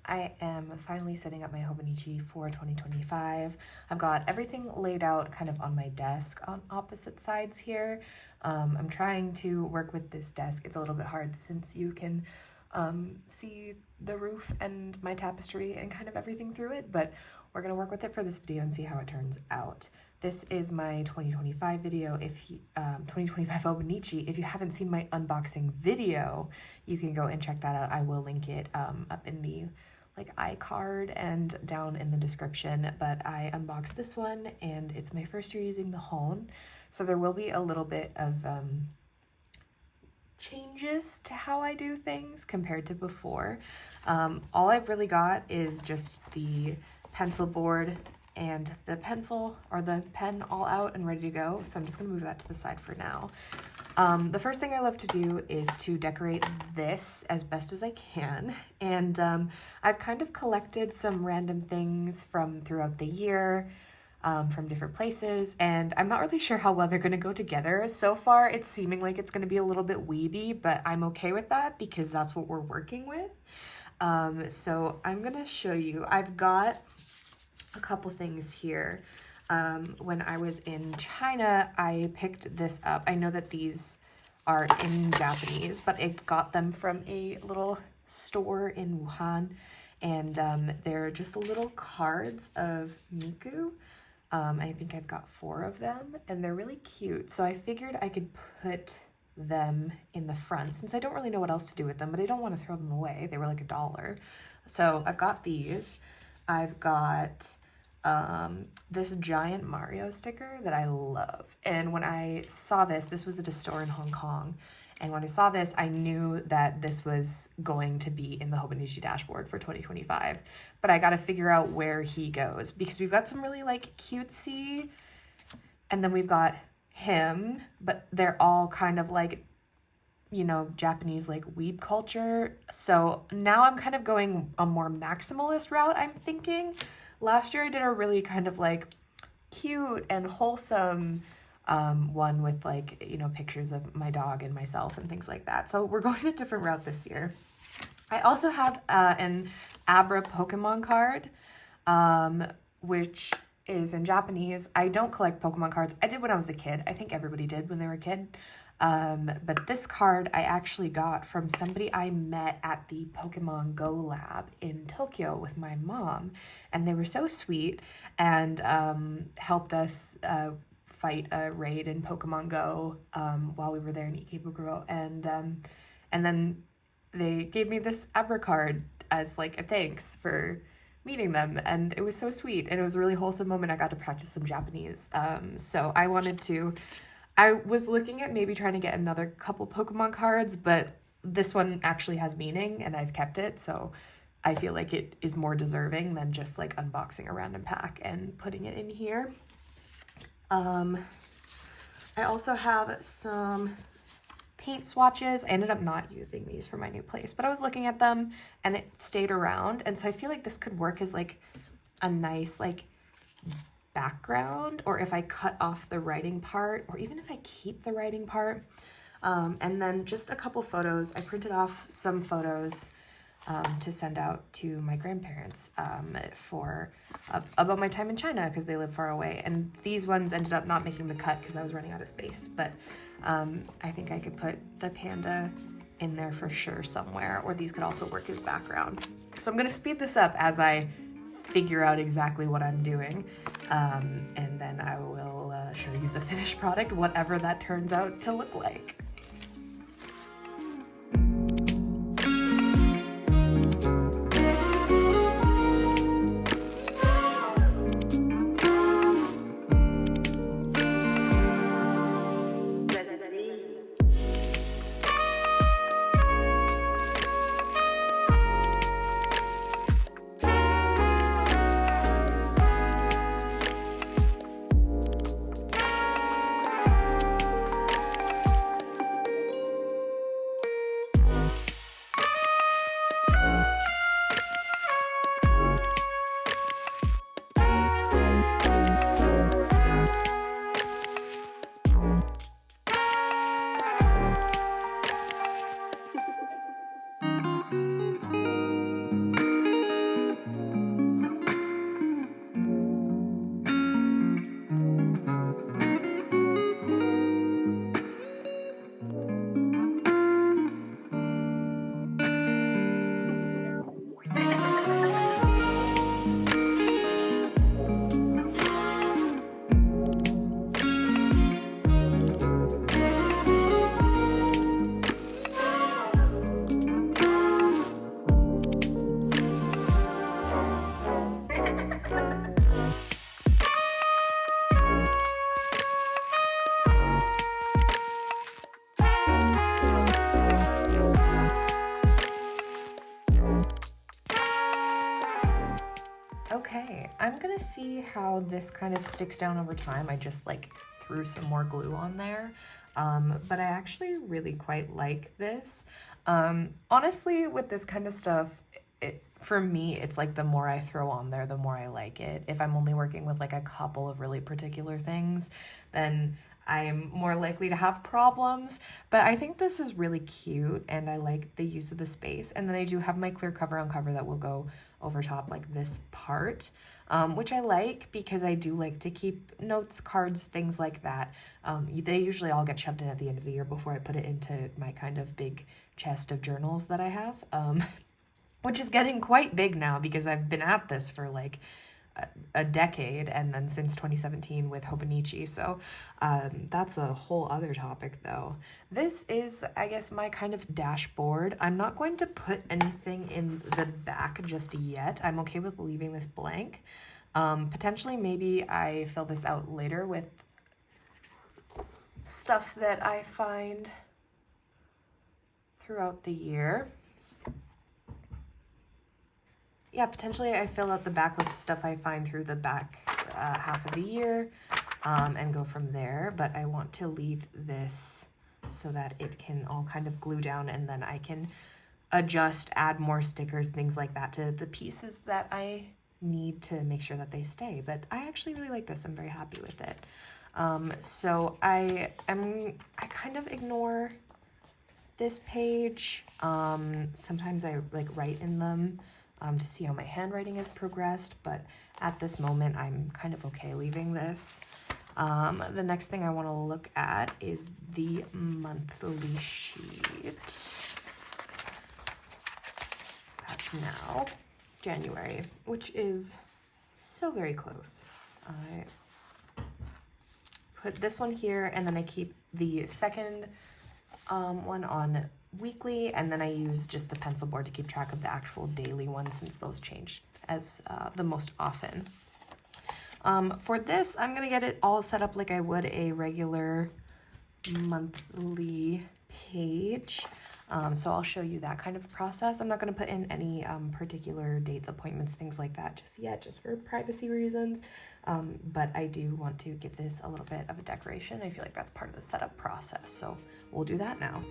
I am finally setting up my Hobonichi for 2025. I've got everything laid out kind of on my desk on opposite sides here. I'm trying to work with this desk. It's a little bit hard since you can see the roof and my tapestry and kind of everything through it, but we're gonna work with it for this video and see how it turns out. This is my 2025 video. 2025 Hobonichi. If you haven't seen my unboxing video, you can go and check that out. I will link it up in the iCard and down in the description, but I unboxed this one and it's my first year using the Hone. So there will be a little bit of changes to how I do things compared to before. All I've really got is just the pencil board and the pencil or the pen all out and ready to go. So I'm just gonna move that to the side for now. The first thing I love to do is to decorate this as best as I can. And I've kind of collected some random things from throughout the year, from different places, and I'm not really sure how well they're gonna go together. So far, it's seeming like it's gonna be a little bit weeby, but I'm okay with that because that's what we're working with. So I'm gonna show you. I've got a couple things here. When I was in China, I picked this up. I know that these are in Japanese, but I got them from a little store in Wuhan, and they're just little cards of Miku. I think I've got 4 of them, and they're really cute. So I figured I could put them in the front since I don't really know what else to do with them, but I don't want to throw them away. They were like $1. So I've got these. I've got this giant Mario sticker that I love. And when I saw this was at a store in Hong Kong. And when I saw this, I knew that this was going to be in the Hobonichi dashboard for 2025. But I got to figure out where he goes because we've got some really cutesy, and then we've got him, but they're all kind of Japanese weeb culture. So now I'm kind of going a more maximalist route, I'm thinking. Last year I did a really kind of cute and wholesome one with pictures of my dog and myself and things like that. So we're going a different route this year. I also have an Abra Pokemon card, which is in Japanese. I don't collect Pokemon cards. I did when I was a kid. I think everybody did when they were a kid. But this card I actually got from somebody I met at the Pokemon Go lab in Tokyo with my mom, and they were so sweet and helped us fight a raid in Pokemon Go while we were there in Ikebukuro, and then they gave me this Abra card as a thanks for meeting them, and it was so sweet, and it was a really wholesome moment. I got to practice some Japanese, so I was looking at maybe trying to get another couple Pokemon cards, but this one actually has meaning and I've kept it, so I feel like it is more deserving than just unboxing a random pack and putting it in here. I also have some paint swatches. I ended up not using these for my new place, but I was looking at them and it stayed around, and so I feel like this could work as a nice background, or if I cut off the writing part, or even if I keep the writing part. And then just a couple photos. I printed off some photos to send out to my grandparents for about my time in China because they live far away, and these ones ended up not making the cut because I was running out of space, but I think I could put the panda in there for sure somewhere, or these could also work as background. So I'm going to speed this up as I figure out exactly what I'm doing, and then I will show you the finished product, whatever that turns out to look like. Okay, I'm gonna see how this kind of sticks down over time. I just like threw some more glue on there, but I actually really quite like this. Honestly, with this kind of stuff, for me, it's like the more I throw on there, the more I like it. If I'm only working with like a couple of really particular things, then I'm more likely to have problems. But I think this is really cute and I like the use of the space. And then I do have my clear cover on cover that will go over top like this part, which I like because I do like to keep notes, cards, things like that. They usually all get shoved in at the end of the year before I put it into my kind of big chest of journals that I have. Which is getting quite big now because I've been at this for like a decade and then since 2017 with Hobonichi. So that's a whole other topic though. This is, I guess, my kind of dashboard. I'm not going to put anything in the back just yet. I'm okay with leaving this blank. Potentially maybe I fill this out later with stuff that I find throughout the year. Yeah, potentially I fill out the back with stuff I find through the back half of the year and go from there. But I want to leave this so that it can all kind of glue down and then I can adjust, add more stickers, things like that to the pieces that I need to make sure that they stay. But I actually really like this. I'm very happy with it. So I kind of ignore this page. Sometimes I like write in them to see how my handwriting has progressed, but at this moment I'm kind of okay leaving this. The next thing I want to look at is the monthly sheet. That's now January, which is so very close. I put this one here and then I keep the second one on weekly, and then I use just the pencil board to keep track of the actual daily ones since those change as the most often. For this, I'm gonna get it all set up like I would a regular monthly page. So I'll show you that kind of process. I'm not gonna put in any particular dates, appointments, things like that just yet, just for privacy reasons. But I do want to give this a little bit of a decoration. I feel like that's part of the setup process. So we'll do that now.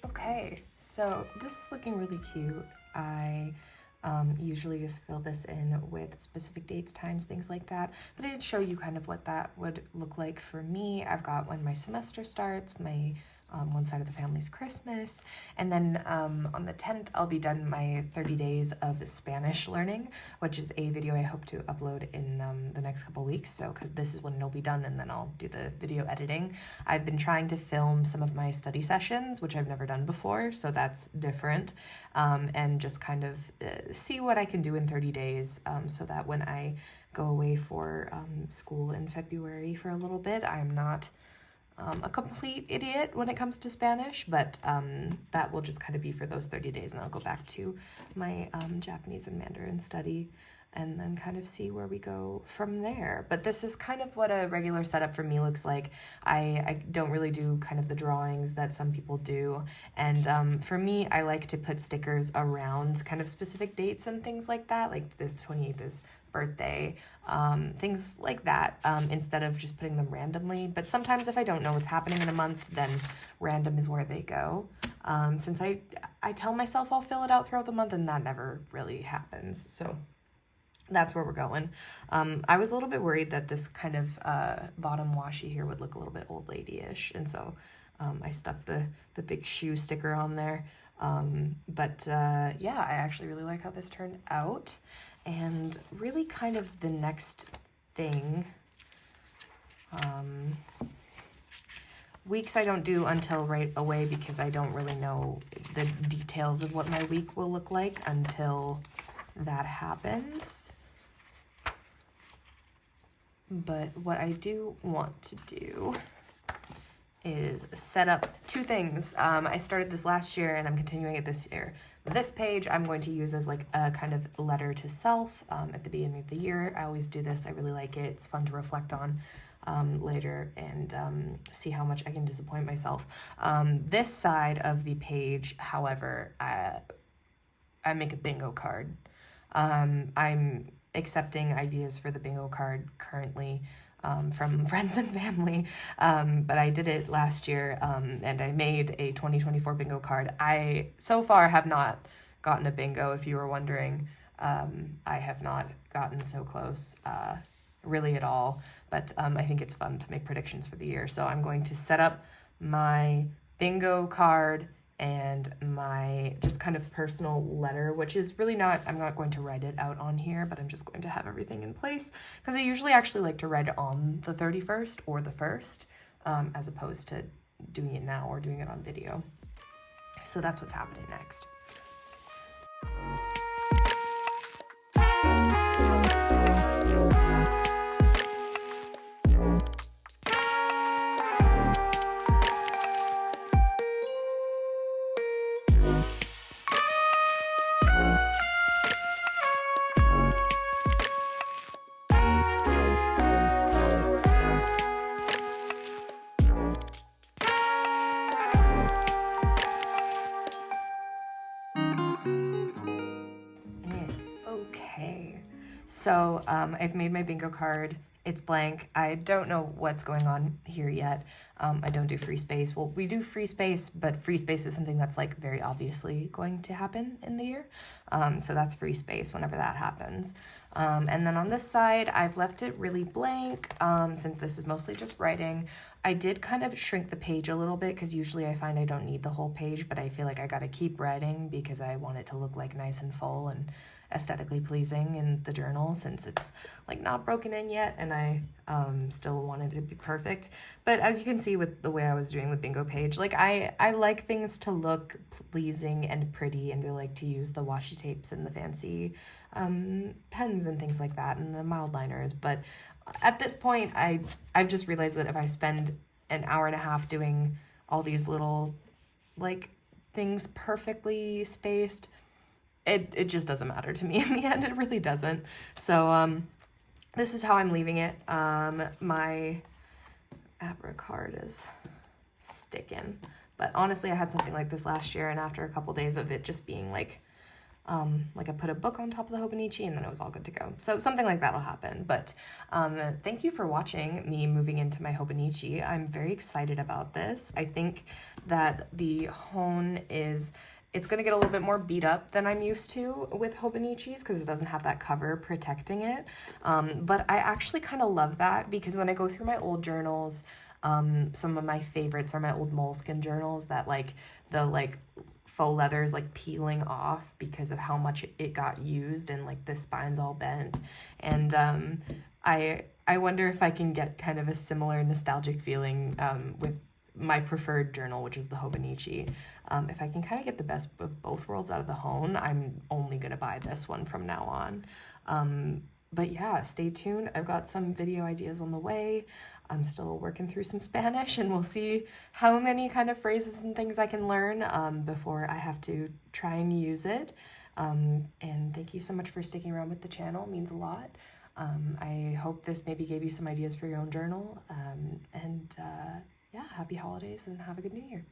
Okay, so this is looking really cute. I usually just fill this in with specific dates, times, things like that. But I did show you kind of what that would look like for me. I've got when my semester starts, my one side of the family's Christmas, and then on the 10th I'll be done my 30 days of Spanish learning, which is a video I hope to upload in the next couple weeks. So this is when it'll be done, and then I'll do the video editing. I've been trying to film some of my study sessions, which I've never done before, so that's different, and just kind of see what I can do in 30 days so that when I go away for school in February for a little bit, I'm not a complete idiot when it comes to Spanish, but that will just kind of be for those 30 days, and I'll go back to my Japanese and Mandarin study and then kind of see where we go from there. But this is kind of what a regular setup for me looks like. I don't really do kind of the drawings that some people do, and for me, I like to put stickers around kind of specific dates and things like that, like this 28th is birthday, things like that, instead of just putting them randomly. But sometimes if I don't know what's happening in a month, then random is where they go. Since I tell myself I'll fill it out throughout the month, and that never really happens. So that's where we're going. I was a little bit worried that this kind of bottom washi here would look a little bit old lady-ish, and so I stuck the big shoe sticker on there. But yeah, I actually really like how this turned out. And really kind of the next thing, weeks I don't do until right away because I don't really know the details of what my week will look like until that happens. But what I do want to do is set up two things. I started this last year and I'm continuing it this year. This page I'm going to use as like a kind of letter to self at the beginning of the year. I always do this. I really like it. It's fun to reflect on later and see how much I can disappoint myself. This side of the page, however, I make a bingo card. I'm accepting ideas for the bingo card currently from friends and family, but I did it last year, and I made a 2024 bingo card. I so far have not gotten a bingo, if you were wondering. I have not gotten so close really at all, but I think it's fun to make predictions for the year. So I'm going to set up my bingo card and my just kind of personal letter, which is really not, I'm not going to write it out on here, but I'm just going to have everything in place because I usually actually like to write it on the 31st or the 1st, as opposed to doing it now or doing it on video. So that's what's happening next. So I've made my bingo card. It's blank. I don't know what's going on here yet. I don't do free space. Well, we do free space, but free space is something that's like very obviously going to happen in the year. So that's free space whenever that happens. And then on this side, I've left it really blank since this is mostly just writing. I did kind of shrink the page a little bit because usually I find I don't need the whole page, but I feel like I got to keep writing because I want it to look like nice and full and aesthetically pleasing in the journal since it's like not broken in yet, and I still wanted it to be perfect. But as you can see with the way I was doing the bingo page, like I like things to look pleasing and pretty, and I like to use the washi tapes and the fancy pens and things like that and the mild liners. But at this point I've just realized that if I spend an hour and a half doing all these little like things perfectly spaced, it just doesn't matter to me in the end. It really doesn't. So this is how I'm leaving it. My Abra card is sticking, but honestly I had something like this last year, and after a couple days of it just being like Like I put a book on top of the Hobonichi and then it was all good to go. So something like that'll happen. But thank you for watching me moving into my Hobonichi. I'm very excited about this. I think that the hone it's going to get a little bit more beat up than I'm used to with Hobonichis because it doesn't have that cover protecting it. But I actually kind of love that because when I go through my old journals, some of my favorites are my old moleskin journals that like the faux leather is like peeling off because of how much it got used and like the spine's all bent. And I wonder if I can get kind of a similar nostalgic feeling with my preferred journal, which is the Hobonichi. If I can kind of get the best of both worlds out of the hone, I'm only going to buy this one from now on. But yeah, stay tuned. I've got some video ideas on the way. I'm still working through some Spanish and we'll see how many kind of phrases and things I can learn before I have to try and use it. And thank you so much for sticking around with the channel. It means a lot. I hope this maybe gave you some ideas for your own journal. Yeah, happy holidays and have a good new year.